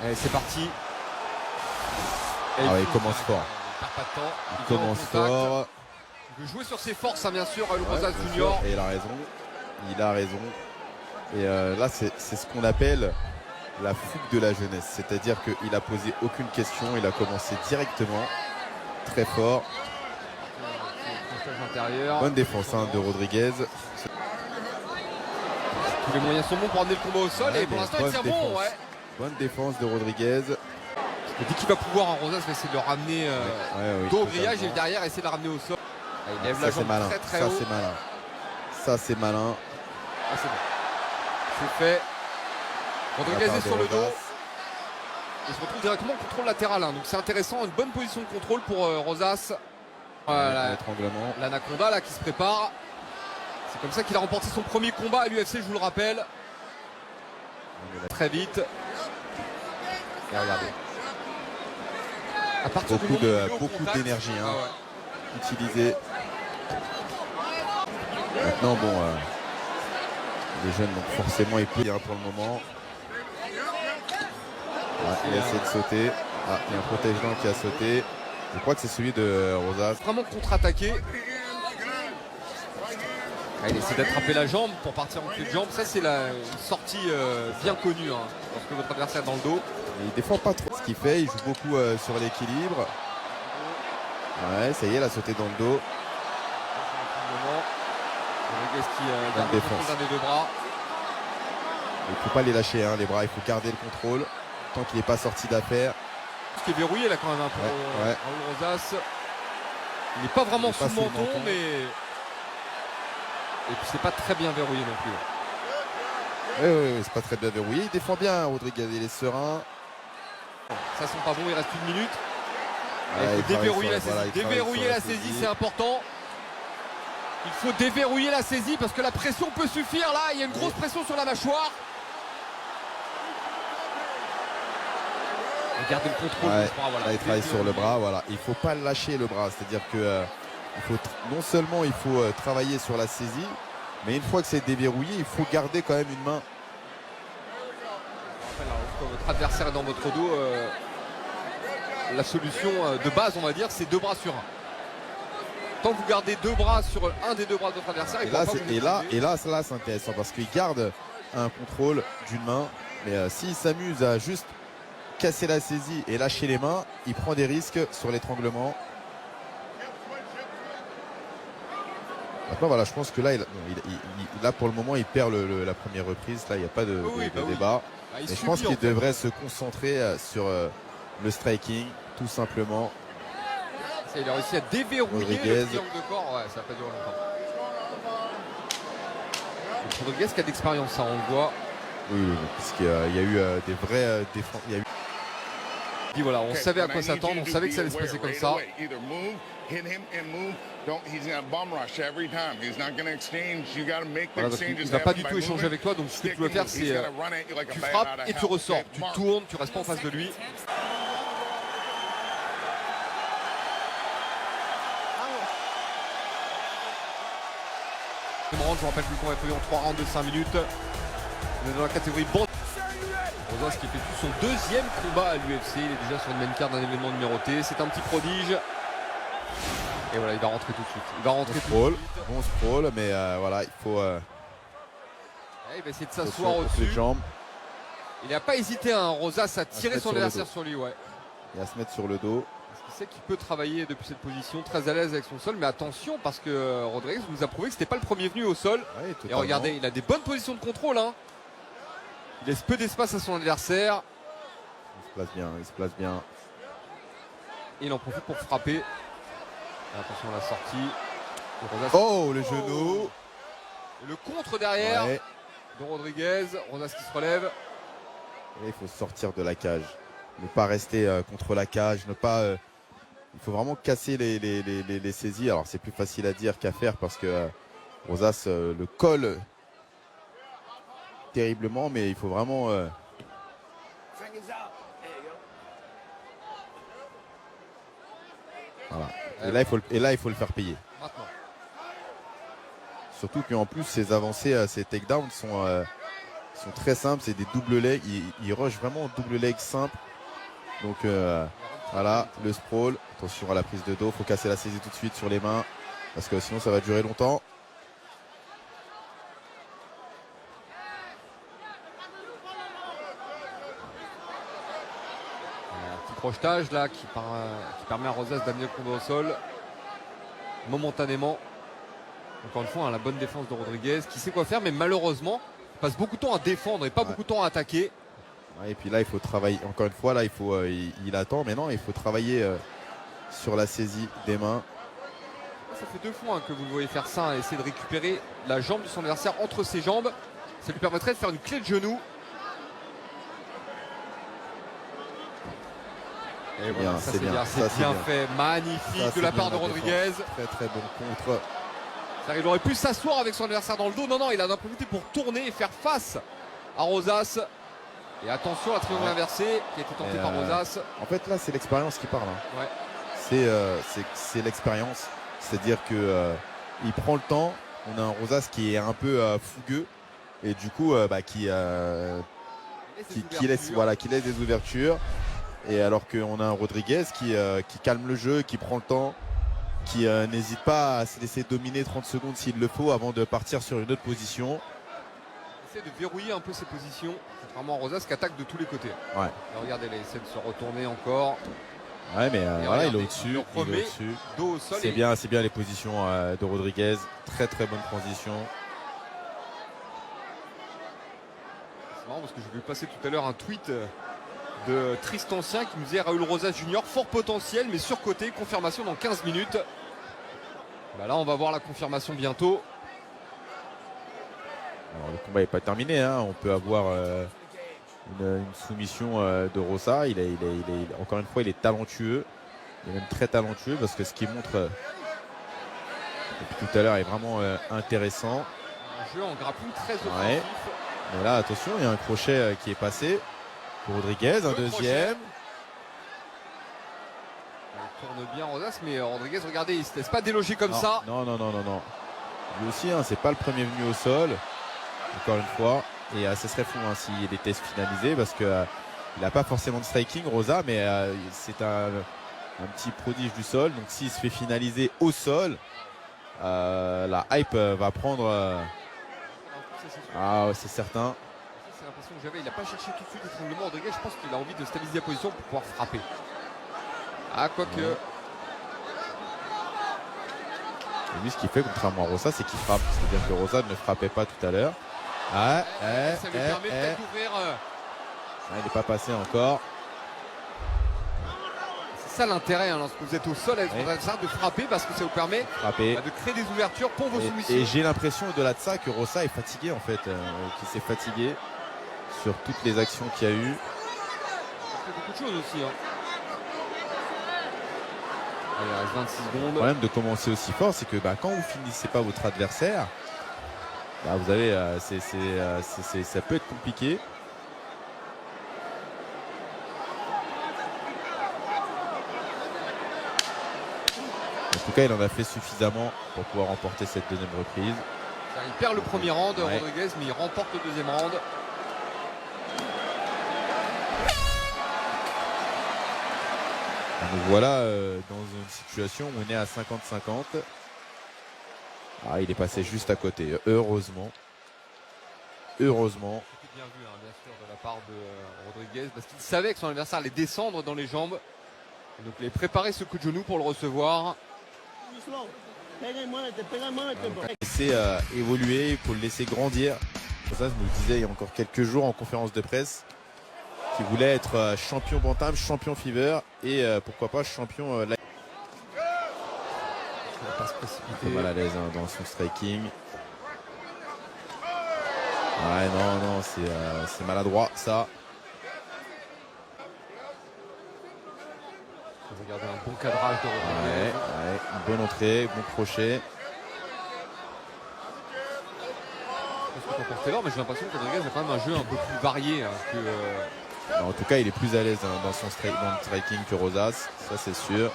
Allez, c'est parti. Ah ouais, il commence fort. Il perd pas de temps. Il commence fort. Il veut jouer sur ses forces, hein, bien sûr, le Rosas Junior. Et il a raison. Il a raison. Et là, c'est ce qu'on appelle la fougue de la jeunesse. C'est-à-dire qu'il a posé aucune question. Il a commencé directement. Très fort. Bonne défense hein, de Rodriguez. Tous les moyens sont bons pour emmener le combat au sol. Ouais, et pour l'instant, il tire bon. Ouais. Bonne défense de Rodriguez. Dès qu'il va pouvoir, Rosas va essayer de le ramener dos au grillage et derrière essayer de le ramener au sol. Il lève la jambe très très haut. Ça c'est malin. Ça c'est malin. Ah, c'est bon. C'est fait. Rodriguez est sur le dos. Il se retrouve directement au contrôle latéral. Hein. Donc c'est intéressant. Une bonne position de contrôle pour Rosas. Voilà. L'étranglement. L'anaconda là qui se prépare. C'est comme ça qu'il a remporté son premier combat à l'UFC, je vous le rappelle. Très vite. Et regardez. À partir beaucoup d'énergie hein, utilisée. Maintenant bon, les jeunes donc forcément il peut hein, pour le moment. Il a essayé de sauter. Il y a un protège-dents qui a sauté. Je crois que c'est celui de Rosas. Vraiment contre-attaqué. Il essaie d'attraper la jambe pour partir en clé de jambe. Ça c'est une sortie bien connue hein, lorsque votre adversaire est dans le dos. Il défend pas trop ce qu'il fait, il joue beaucoup sur l'équilibre. Ouais, ça y est, il a sauté dans le dos. Rodriguez qui garde le contrôle d'un des deux bras. Il ne faut pas les lâcher, hein, les bras, il faut garder le contrôle tant qu'il n'est pas sorti d'affaire. Ce qui est verrouillé là quand même un peu Raoul Rosas. Il n'est pas vraiment sous le menton, mais. Et puis c'est pas très bien verrouillé non plus. Oui, c'est pas très bien verrouillé. Il défend bien Rodriguez, il est serein. Ça sent pas bon, il reste une minute. Ouais, il faut déverrouiller la saisie. Déverrouiller la saisie, c'est important. Il faut déverrouiller la saisie parce que la pression peut suffire là. Il y a une grosse pression sur la mâchoire. Regardez le contrôle. Là, il travaille sur le bras. Voilà. Il ne faut pas lâcher le bras. C'est-à-dire que non seulement il faut travailler sur la saisie, mais une fois que c'est déverrouillé, il faut garder quand même une main. Quand votre adversaire est dans votre dos, la solution de base, on va dire, c'est deux bras sur un. Tant que vous gardez deux bras sur un des deux bras de votre adversaire, et là c'est intéressant parce qu'il garde un contrôle d'une main, mais s'il s'amuse à juste casser la saisie et lâcher les mains, il prend des risques sur l'étranglement. Maintenant voilà, je pense que là, là pour le moment il perd la première reprise, là il n'y a pas de débat. Mais je pense qu'il devrait se concentrer sur le striking, tout simplement. Il a réussi à déverrouiller le triangle de corps. Ouais, ça n'a pas duré longtemps. Rodriguez qui a d'expérience, ça on le voit. Oui, parce qu'il y a eu des vrais défenses. Et voilà, on savait à quoi s'attendre, on savait que ça allait se passer comme ça. Voilà, donc il ne va pas du tout échanger avec toi, donc ce que tu dois faire c'est tu frappes et tu ressors, tu tournes, tu restes pas en face de lui. Je vous rappelle que le combat est prévu en 3 rounds de 5 minutes. On est dans la catégorie bande. Rosas qui effectue son deuxième combat à l'UFC, il est déjà sur une main card d'un événement numéroté, c'est un petit prodige. Et voilà, il va rentrer tout de suite. Il va rentrer bon sprawl, mais voilà, il faut. Il va essayer de s'asseoir au-dessus. Il n'a pas hésité, hein, Rosas, à tirer son adversaire sur lui. Ouais. Et à se mettre sur le dos. Parce qu'il sait qu'il peut travailler depuis cette position, très à l'aise avec son sol, mais attention parce que Rodriguez nous a prouvé que c'était pas le premier venu au sol. Ouais, et regardez, il a des bonnes positions de contrôle. Hein. Il laisse peu d'espace à son adversaire. Il se place bien. Et il en profite pour frapper. Et attention à la sortie. Oh, le genou. Et le contre derrière de Rodriguez. Rosas qui se relève. Et il faut sortir de la cage. Ne pas rester contre la cage. Il faut vraiment casser les saisies. Alors c'est plus facile à dire qu'à faire parce que Rosas le colle terriblement, mais il faut vraiment voilà. Et là il faut le faire payer. Maintenant. Surtout qu'en plus ses avancées, ses takedowns sont sont très simples, c'est des double legs, ils rushent vraiment en double leg simple. Donc voilà, le sprawl, attention à la prise de dos, faut casser la saisie tout de suite sur les mains, parce que sinon ça va durer longtemps. Un petit crochetage là qui permet à Rosas d'amener le combat au sol momentanément. Encore une fois, hein, la bonne défense de Rodriguez qui sait quoi faire, mais malheureusement il passe beaucoup de temps à défendre et pas beaucoup de temps à attaquer. Ouais, et puis là il faut travailler, encore une fois là il attend, mais non, il faut travailler sur la saisie des mains. Ça fait 2 fois hein, que vous le voyez faire ça, hein, essayer de récupérer la jambe de son adversaire entre ses jambes. Ça lui permettrait de faire une clé de genou. Et voilà, c'est bien fait, magnifique ça, de la part de Rodriguez. Très très bon contre. Il aurait pu s'asseoir avec son adversaire dans le dos. Non, il a profité pour tourner et faire face à Rosas. Et attention à la triangle inversée qui a été tentée par Rosas. En fait là c'est l'expérience qui parle. Hein. Ouais. C'est l'expérience. C'est-à-dire que il prend le temps. On a un Rosas qui est un peu fougueux. Et du coup qui laisse des ouvertures. Et alors qu'on a un Rodriguez qui calme le jeu, qui prend le temps, qui n'hésite pas à se laisser dominer 30 secondes s'il le faut avant de partir sur une autre position. Il essaie de verrouiller un peu ses positions, contrairement à Rosas qui attaque de tous les côtés. Ouais. Et regardez, là, il essaie de se retourner encore. Ouais, mais voilà, il est au-dessus. Dos au sol. C'est bien les positions de Rodriguez. Très très bonne transition. C'est marrant parce que j'ai vu passer tout à l'heure un tweet de Tristancien qui nous disait Raúl Rosas Junior, fort potentiel mais surcoté, confirmation dans 15 minutes. Là on va voir la confirmation bientôt. Alors le combat n'est pas terminé, hein. On peut avoir une soumission de Rosas. Il est, encore une fois il est talentueux. Il est même très talentueux parce que ce qu'il montre depuis tout à l'heure est vraiment intéressant. Un jeu en grappling très offensif. Ouais. Mais là attention, il y a un crochet qui est passé. Pour Rodriguez, un deuxième. Il tourne bien Rosas, mais Rodriguez, regardez, il ne se laisse pas déloger comme ça. Non. Lui aussi, hein, c'est pas le premier venu au sol. Encore une fois. Et ce serait fou hein, s'il était finalisé parce qu'il n'a pas forcément de striking, Rosas, mais c'est un petit prodige du sol. Donc s'il se fait finaliser au sol, la hype va prendre. C'est certain. C'est l'impression que j'avais, il n'a pas cherché tout de suite l'étranglement Rodriguez, je pense qu'il a envie de stabiliser la position pour pouvoir frapper. Quoique. Et lui ce qu'il fait contrairement à Rosas, c'est qu'il frappe. C'est-à-dire que Rosas ne frappait pas tout à l'heure. Ça lui permet peut-être d'ouvrir. Il n'est pas passé encore. C'est ça l'intérêt hein, lorsque vous êtes au sol avec votre adversaire de frapper parce que ça vous permet de créer des ouvertures pour vos soumissions. Et j'ai l'impression au-delà de ça que Rosas est fatigué en fait, qu'il s'est fatigué sur toutes les actions qu'il y a eu. Il fait beaucoup de choses aussi. Hein. Allez, il reste 26 secondes. Le problème de commencer aussi fort, c'est que quand vous finissez pas votre adversaire, vous avez, ça peut être compliqué. En tout cas, il en a fait suffisamment pour pouvoir remporter cette deuxième reprise. Il perd le premier round, Rodriguez, mais il remporte le deuxième round. Nous voilà dans une situation où on est à 50-50. Il est passé juste à côté, heureusement. C'était bien vu, hein, bien sûr, de la part de Rodriguez, parce qu'il savait que son adversaire allait descendre dans les jambes. Donc il a préparé ce coup de genou pour le recevoir. Laisser évoluer, il faut le laisser grandir. Pour ça, je nous le disais il y a encore quelques jours en conférence de presse, qui voulait être champion bantam, champion fever et pourquoi pas champion light. Il ne va pas se précipiter. Il est mal à l'aise dans son striking. Ouais, non, c'est maladroit ça. Regardez un bon cadrage de Rodriguez. Ouais, une bonne entrée, bon crochet. Je sais pas pour Taylor, mais j'ai l'impression que Rodriguez a quand même un jeu un peu plus varié hein, que. En tout cas, il est plus à l'aise dans le striking que Rosas, ça c'est sûr.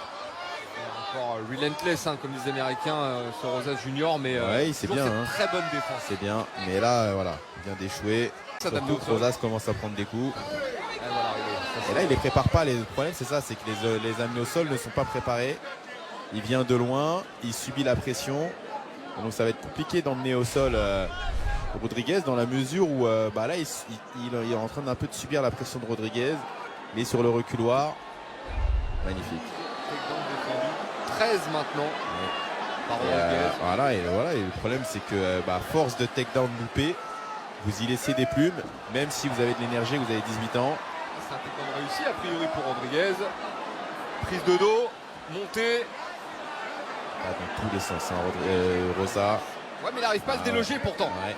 Encore relentless, hein, comme disent les Américains, sur Rosas Junior, mais c'est bien. Très bonne défense. C'est bien, mais là, voilà, il vient d'échouer. Surtout que Rosas commence à prendre des coups. Et là, il les prépare pas. Le problème, c'est ça, c'est que les amener au sol ne sont pas préparés. Il vient de loin, il subit la pression. Donc ça va être compliqué d'emmener au sol Rodriguez dans la mesure où là, il est en train d'un peu de subir la pression de Rodriguez. Il est sur le reculoir. Magnifique. 13 maintenant. Voilà, et le problème, c'est que force de takedown loupé, vous y laissez des plumes, même si vous avez de l'énergie, vous avez 18 ans. C'est un takedown réussi a priori pour Rodriguez. Prise de dos, montée. Dans tous les sens, Rosa. Ouais, mais il n'arrive pas à se déloger pourtant. Ouais.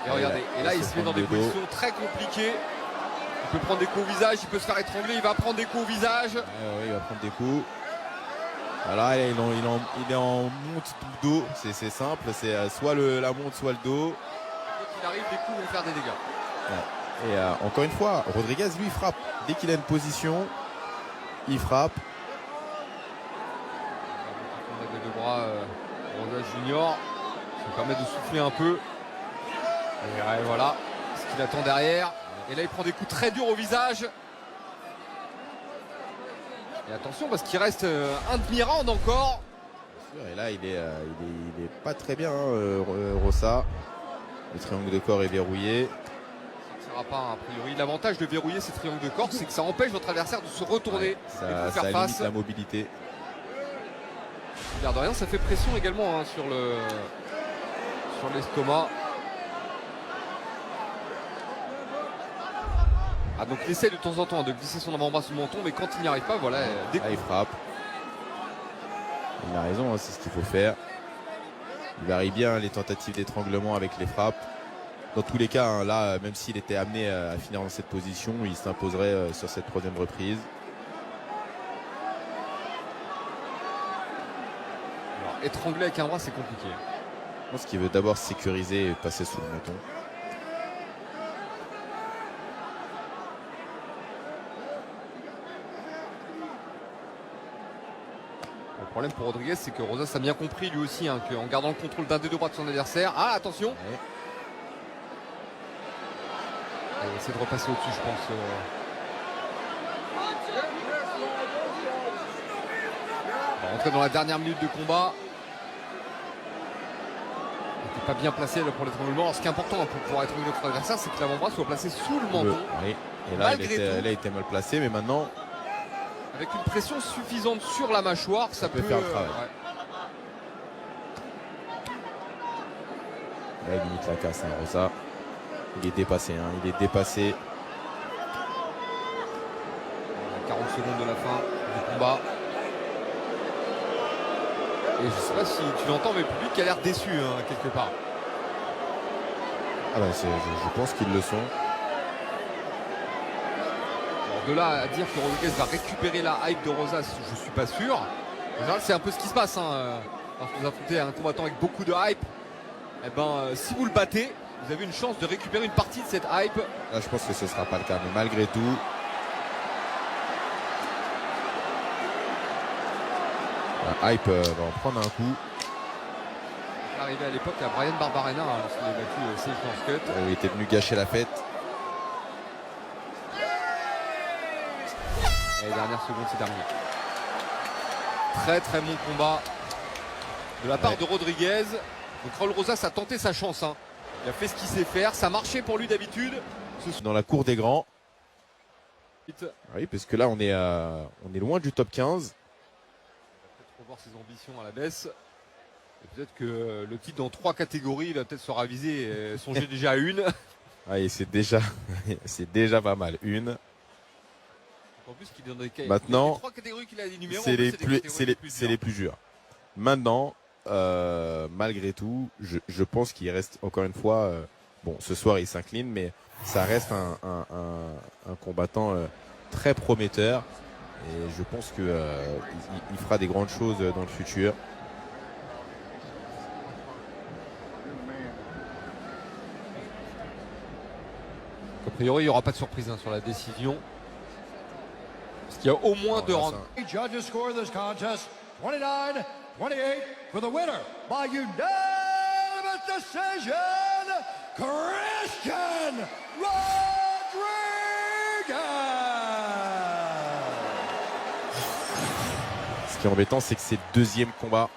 Et regardez, et là il se met dans des positions très compliquées. Il peut prendre des coups au visage, il peut se faire étrangler, il va prendre des coups au visage. Il va prendre des coups. Voilà, il est en monte tout le dos, c'est simple, c'est soit la monte, soit le dos. Quand il arrive, les coups vont faire des dégâts. Ouais. Et encore une fois, Rodriguez, lui, frappe. Dès qu'il a une position, il frappe. On a les deux bras, Rosas Junior, ça permet de souffler un peu. Et voilà ce qu'il attend derrière. Et là, il prend des coups très durs au visage. Et attention parce qu'il reste un demi-round encore. Et là, il est pas très bien, Rosa. Le triangle de corps est verrouillé. Ça ne tirera pas, a priori. L'avantage de verrouiller ces triangles de corps, c'est que ça empêche votre adversaire de se retourner. Ouais, ça limite la mobilité. Regarde rien, ça fait pression également sur l'estomac. Ah, donc il essaie de temps en temps de glisser son avant-bras sous le menton, mais quand il n'y arrive pas, voilà, il frappe. Il a raison, c'est ce qu'il faut faire. Il varie bien les tentatives d'étranglement avec les frappes. Dans tous les cas, là, même s'il était amené à finir dans cette position, il s'imposerait sur cette troisième reprise. Alors, étrangler avec un bras, c'est compliqué. Je pense qu'il veut d'abord sécuriser et passer sous le menton. Le problème pour Rodriguez, c'est que Rosas a bien compris lui aussi qu'en gardant le contrôle d'un des deux bras de son adversaire. Ah, attention! Ouais. Il va essayer de repasser au-dessus, je pense. On va rentrer dans la dernière minute de combat. Il n'était pas bien placé là, pour l'étranglement. Alors, ce qui est important pour pouvoir étrangler notre adversaire, c'est que l'avant-bras soit placé sous le menton. Oui. Et là, il était mal placé, mais maintenant. Avec une pression suffisante sur la mâchoire, ça peut faire le travail. Ouais. Là, limite la casse, Rosa. Il est dépassé, il est dépassé. 40 secondes de la fin du combat. Et je sais pas si tu l'entends, mais le public a l'air déçu quelque part. Ah bah je pense qu'ils le sont. De là à dire que Rodriguez va récupérer la hype de Rosas, je suis pas sûr. En général, c'est un peu ce qui se passe. Lorsque vous affrontez un combattant avec beaucoup de hype, eh ben, si vous le battez, vous avez une chance de récupérer une partie de cette hype. Là, je pense que ce ne sera pas le cas, mais malgré tout. La hype va en prendre un coup. Il est arrivé à l'époque à Brian Barbarena, lorsqu'il a battu Safe Northcutt. Il était venu gâcher la fête. Et les dernières secondes, c'est terminé. Très très bon combat de la part de Rodriguez. Donc Raul Rosas a tenté sa chance. Il a fait ce qu'il sait faire. Ça marchait pour lui d'habitude. Dans la cour des grands. Oui, parce que là, on est loin du top 15. Il va peut-être revoir ses ambitions à la baisse. Et peut-être que le titre dans 3 catégories, il va peut-être se raviser et songer déjà à une. Oui, c'est déjà pas mal. Une. En plus, qu'il est dans des cas. Maintenant, les 3 catégories qu'il a énumérées, c'est les plus durs. Maintenant, malgré tout, je pense qu'il reste encore une fois. Bon, ce soir, il s'incline, mais ça reste un combattant très prometteur. Et je pense qu'il il fera des grandes choses dans le futur. A priori, il n'y aura pas de surprise sur la décision. Parce qu'il y a au moins 2 rounds. Judges score this contest 29-28 for the winner by unanimous decision, Christian Rodriguez. Ce qui est embêtant, c'est que c'est le deuxième combat